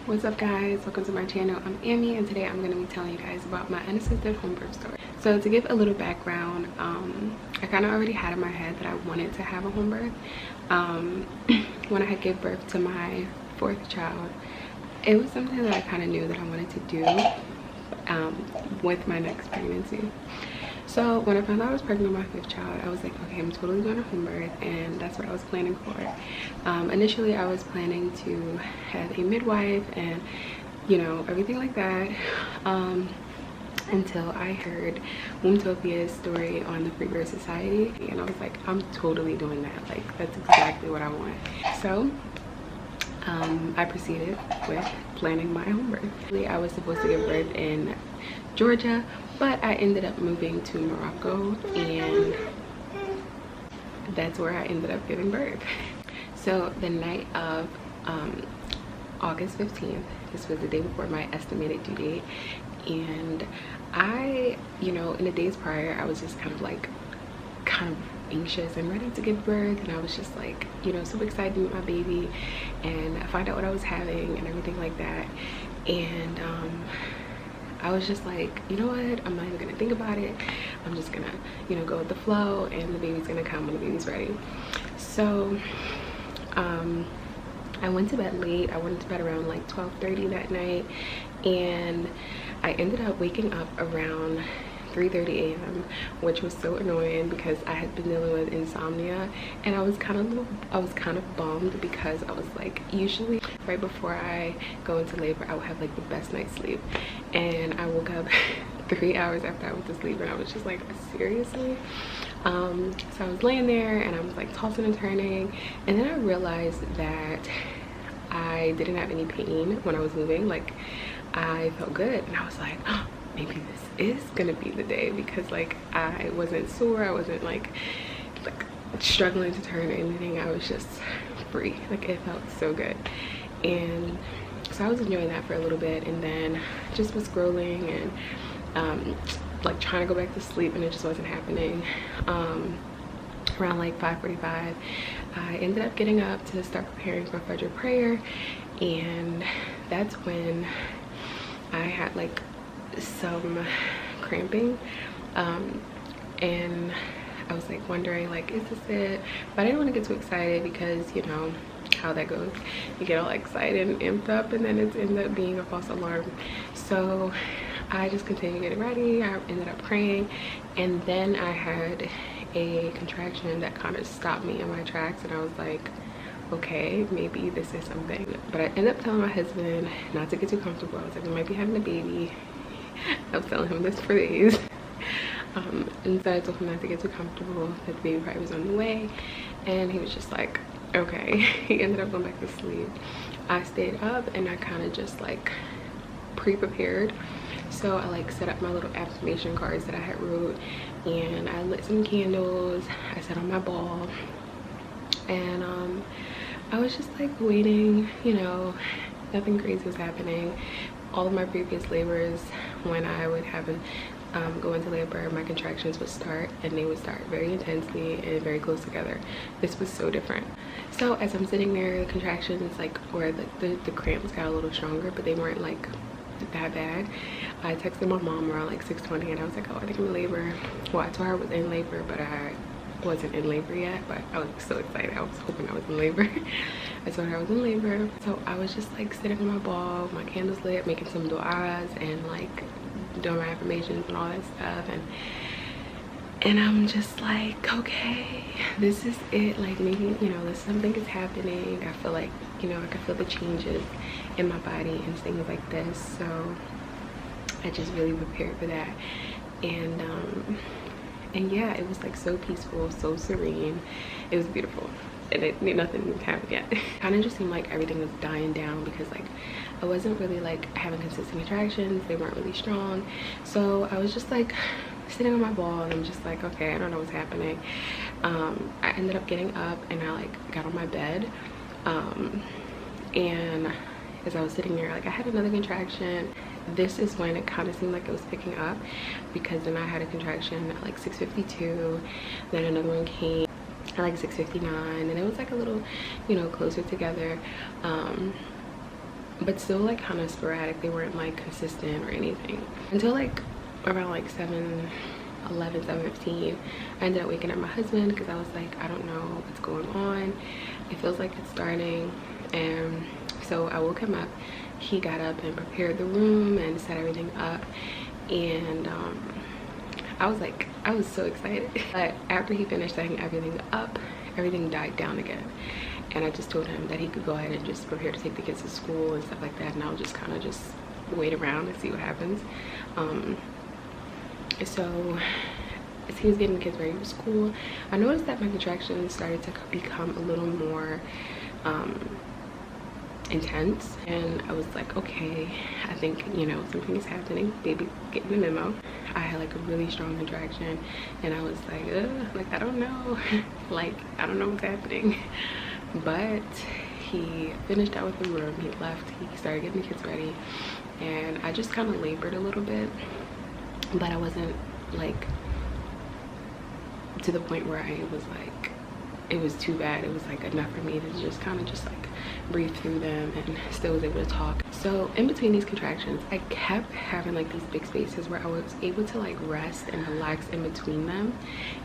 What's up guys, welcome to my channel. I'm Amy and today I'm going to be telling you guys about my unassisted home birth story. So to give a little background, I kind of already had in my head that I wanted to have a home birth. When I had gave birth to my fourth child, it was something that I kind of knew that I wanted to do with my next pregnancy. So when I found out I was pregnant with my fifth child, I was like, okay, I'm totally doing a home birth, and that's what I was planning for. Initially, I was planning to have a midwife and, you know, everything like that, until I heard Wombtopia's story on the Free Birth Society, and I was like, I'm totally doing that. Like, that's exactly what I want. So I proceeded with planning my home birth. I was supposed to give birth in Georgia, but I ended up moving to Morocco, and that's where I ended up giving birth. So the night of August 15th, this was the day before my estimated due date, and I, you know, in the days prior, I was just kind of anxious and ready to give birth, and I was just like, you know, so excited to meet my baby and find out what I was having and everything like that. And I was just like, you know what, I'm not even gonna think about it. I'm just gonna, you know, go with the flow, and the baby's gonna come when the baby's ready. So I went to bed late. I went to bed around like 12:30 that night, and I ended up waking up around 3:30 a.m., which was so annoying because I had been dealing with insomnia, and I was kind of bummed because I was like, usually right before I go into labor, I would have like the best night's sleep, and I woke up 3 hours after I went to sleep, and I was just like, seriously? So I was laying there and I was like tossing and turning, and then I realized that I didn't have any pain when I was moving. Like, I felt good, and I was like, oh, maybe this is gonna be the day, because like I wasn't sore, I wasn't like struggling to turn or anything. I was just free. Like, it felt so good. And so I was enjoying that for a little bit, and then just was scrolling and like trying to go back to sleep, and it just wasn't happening. Around like 5:45, I ended up getting up to start preparing for Fajr prayer, and that's when I had like some cramping, and I was like wondering, like, is this it? But I didn't want to get too excited because, you know how that goes. You get all excited and amped up, and then it ends up being a false alarm. So I just continued getting ready. I ended up praying, and then I had a contraction that kind of stopped me in my tracks, and I was like, okay, maybe this is something. But I ended up telling my husband not to get too comfortable. I was like, we might be having a baby. I was telling him this for days. And so I told him not to get too comfortable, that the baby probably was on the way, and he was just like, okay. He ended up going back to sleep. I stayed up, and I kind of just like pre-prepared. So I like set up my little affirmation cards that I had wrote, and I lit some candles. I sat on my ball, and I was just like waiting, you know, nothing crazy was happening. All of my previous labors, when I would have go into labor, my contractions would start, and they would start very intensely and very close together. This was so different. So as I'm sitting there, the contractions, like, or the cramps got a little stronger, but they weren't like that bad. I texted my mom around like 6:20, and I was like, oh, I think I'm in labor. Well, I told her I was in labor, but I wasn't in labor yet, but I was so excited. I was hoping I was in labor. I told her I was in labor. So I was just like sitting on my ball, my candles lit, making some du'as and like doing my affirmations and all that stuff, and I'm just like, okay, this is it. Like, maybe, you know, something is happening. I feel like, you know, I can feel the changes in my body and things like this. So I just really prepared for that, and yeah, it was like so peaceful, so serene. It was beautiful, and nothing happened yet. Kind of just seemed like everything was dying down, because like I wasn't really like having consistent contractions. They weren't really strong. So I was just like sitting on my ball, and I'm just like, okay, I don't know what's happening. I ended up getting up, and I like got on my bed, and as I was sitting there, like, I had another contraction. This is when it kind of seemed like it was picking up, because then I had a contraction at like 6:52, then another one came at like 6:59, and it was like a little, you know, closer together. but still like kind of sporadic. They weren't like consistent or anything until like around like 7:15. I ended up waking up my husband because I was like, I don't know what's going on, it feels like it's starting. And so I woke him up. He got up and prepared the room and set everything up, and I was so excited. But after he finished setting everything up, everything died down again, and I just told him that he could go ahead and just prepare to take the kids to school and stuff like that, and I'll just kind of just wait around and see what happens. So as he was getting the kids ready for school, I noticed that my contractions started to become a little more intense, and I was like, okay, I think, you know, something is happening, baby getting the memo. I had like a really strong contraction, and I was like, like I don't know, like I don't know what's happening. But he finished out with the room, he left, he started getting the kids ready, and I just kind of labored a little bit, but I wasn't like to the point where I was like, it was too bad. It was like enough for me to just kind of just like breathe through them, and still was able to talk. So in between these contractions, I kept having like these big spaces where I was able to like rest and relax in between them,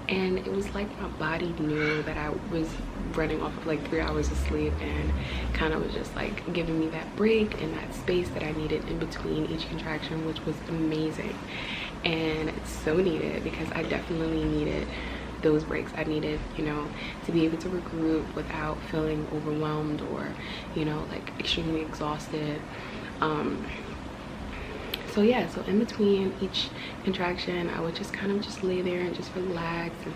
and it was like my body knew that I was running off of like 3 hours of sleep, and kind of was just like giving me that break and that space that I needed in between each contraction, which was amazing. And it's so needed because I definitely needed those breaks. I needed, you know, to be able to regroup without feeling overwhelmed or, you know, like extremely exhausted. So yeah, so in between each contraction, I would just kind of just lay there and just relax, and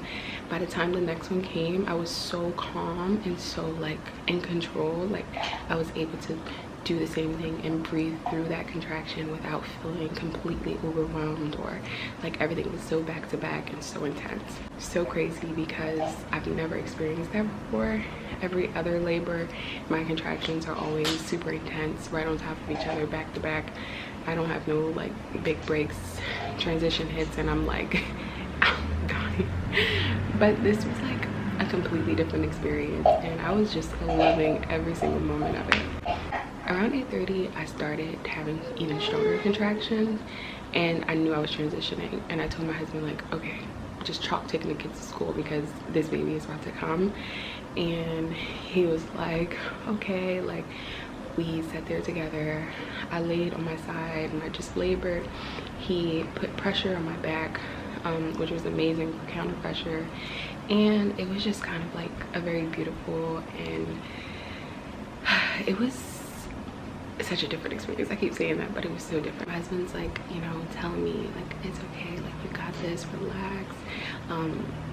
by the time the next one came, I was so calm and so like in control. Like I was able to do the same thing and breathe through that contraction without feeling completely overwhelmed, or like everything was so back to back and so intense. So crazy because I've never experienced that before. Every other labor, my contractions are always super intense, right on top of each other, back to back. I don't have no like big breaks, transition hits, and I'm like I'm dying. But this was like a completely different experience, and I was just loving every single moment of it. Around 8:30, I started having even stronger contractions, and I knew I was transitioning, and I told my husband like, okay, just chalk taking the kids to school because this baby is about to come. And he was like, okay. Like we sat there together, I laid on my side and I just labored. He put pressure on my back, which was amazing for counter pressure, and it was just kind of like a very beautiful, and it was such a different experience. I keep saying that, but it was so different. My husband's like, you know, telling me like, it's okay, like you got this, relax.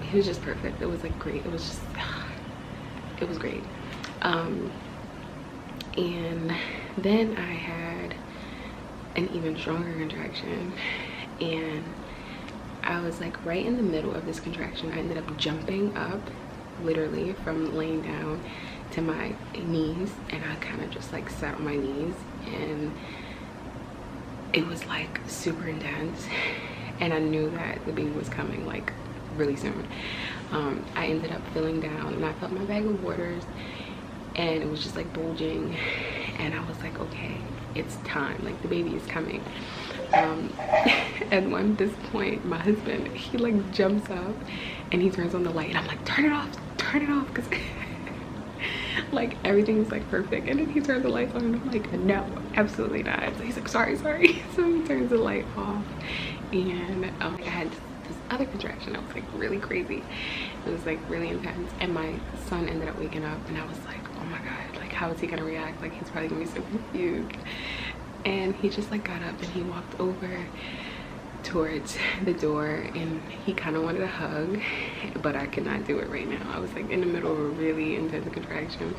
He was just perfect. It was like great. It was just it was great. And then I had an even stronger contraction, and I was like right in the middle of this contraction. I ended up jumping up literally from laying down to my knees, and I kind of just like sat on my knees, and it was like super intense, and I knew that the baby was coming like really soon. I ended up feeling down, and I felt my bag of waters, and it was just like bulging, and I was like, okay, it's time, like the baby is coming. At this point, my husband, he like jumps up and he turns on the light, and I'm like, turn it off, because like everything's like perfect. And then he turned the lights on, and I'm like, no, absolutely not. So he's like, sorry. So he turns the light off, and I had this other contraction that was like really crazy. It was like really intense, and my son ended up waking up, and I was like, oh my god, like how is he gonna react? Like he's probably gonna be so confused. And he just like got up and he walked over towards the door, and he kind of wanted a hug, but I could not do it right now. I was like in the middle of a really intense contraction,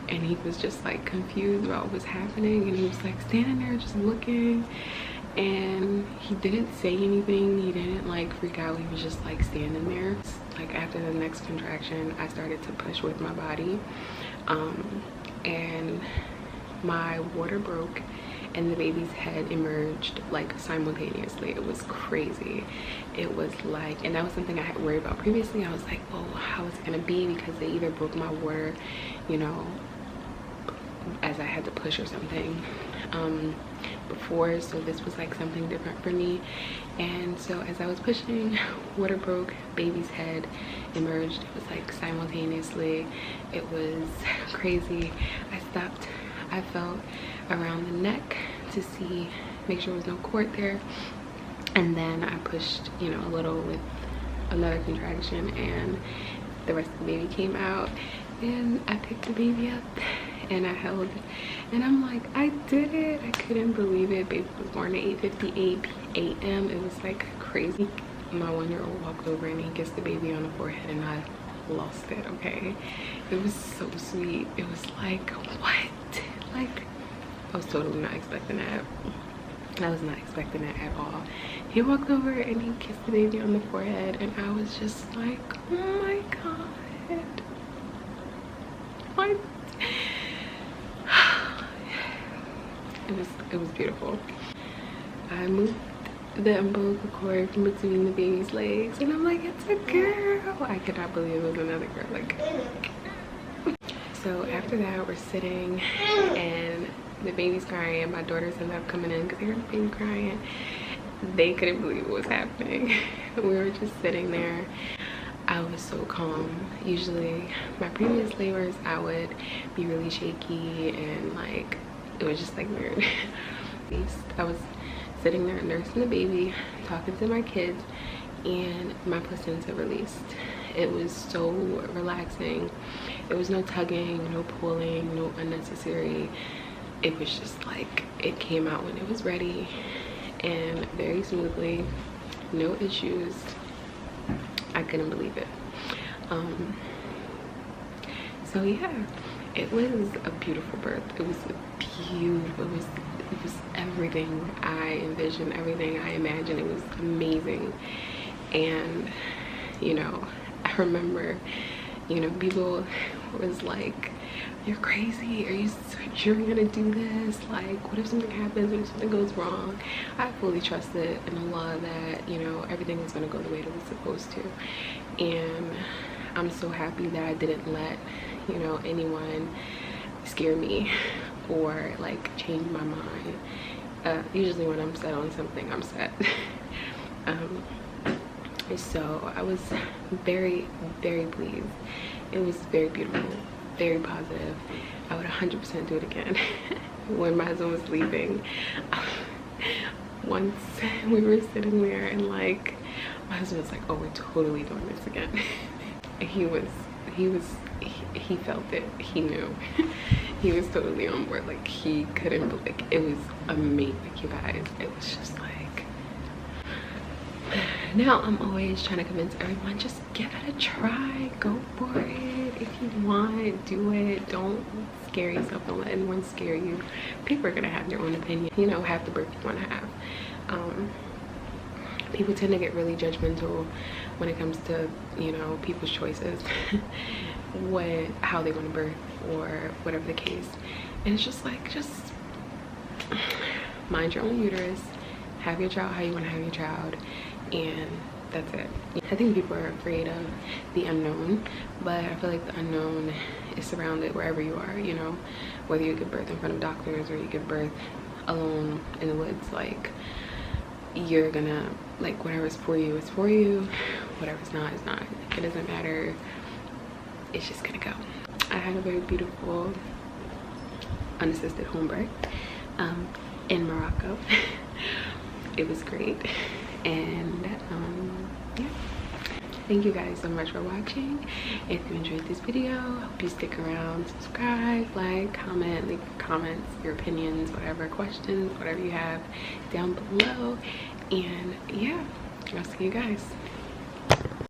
and he was just like confused about what was happening, and he was like standing there just looking, and he didn't say anything. He didn't like freak out. He was just like standing there. Like after the next contraction, I started to push with my body, and my water broke, and the baby's head emerged like simultaneously. It was crazy. It was like, and that was something I had worried about previously. I was like, oh, how is it gonna be, because they either broke my water, you know, as I had to push or something before, so this was like something different for me. And so as I was pushing, water broke, baby's head emerged. It was like simultaneously. It was crazy. I stopped, I felt around the neck to see, make sure there was no cord there, and then I pushed, you know, a little with another contraction, and the rest of the baby came out, and I picked the baby up and I held it, and I'm like, I did it. I couldn't believe it. Baby was born at 8:58 a.m. It was like crazy. My 1-year-old walked over and he kissed the baby on the forehead, and I lost it. Okay, it was so sweet. It was like, what? Like, I was totally not expecting that. I was not expecting that at all. He walked over and he kissed the baby on the forehead, and I was just like, oh my god, what? It was beautiful. I moved the umbilical cord from between the baby's legs, and I'm like, it's a girl. I could not believe it was another girl. Like, so after that, we're sitting and the baby's crying. My daughters ended up coming in because they heard the baby crying. They couldn't believe what was happening. We were just sitting there. I was so calm. Usually my previous labors, I would be really shaky, and like, it was just like weird. I was sitting there nursing the baby, talking to my kids, and my placenta released. It was so relaxing. There was no tugging, no pulling, no unnecessary. It was just like, it came out when it was ready, and very smoothly, no issues. I couldn't believe it. So yeah, it was a beautiful birth. It was beautiful. It was everything I envisioned, everything I imagined. It was amazing. And you know, I remember, you know, people was like, you're crazy, are you sure you're gonna do this? Like, what if something happens, what if something goes wrong? I fully trusted in Allah that, you know, everything was gonna go the way it was supposed to. And I'm so happy that I didn't let, you know, anyone scare me or like change my mind. Usually when I'm set on something, I'm set. So I was very, very pleased. It was very beautiful, very positive. I would 100% do it again. When my husband was leaving, once we were sitting there, and like, my husband was like, oh, we're totally doing this again. He felt it. He knew. He was totally on board. Like, he couldn't believe. It was amazing, you guys. It was just like, now I'm always trying to convince everyone, just give it a try, go for it. If you want, do it. Don't scare yourself, don't let anyone scare you. People are gonna have their own opinion, you know, have the birth you want to have. People tend to get really judgmental when it comes to, you know, people's choices. How they want to birth or whatever the case. And it's just like, just mind your own uterus, have your child how you want to have your child, and that's it. I think people are afraid of the unknown, but I feel like the unknown is surrounded wherever you are, you know, whether you give birth in front of doctors or you give birth alone in the woods. Like, you're gonna, like, whatever's for you is for you, whatever's not is not. It doesn't matter. It's just gonna go. I had a very beautiful unassisted home birth in Morocco. It was great. And yeah, thank you guys so much for watching. If you enjoyed this video, I hope you stick around, subscribe, like, comment, leave your comments, your opinions, whatever, questions, whatever you have down below. And yeah, I'll see you guys.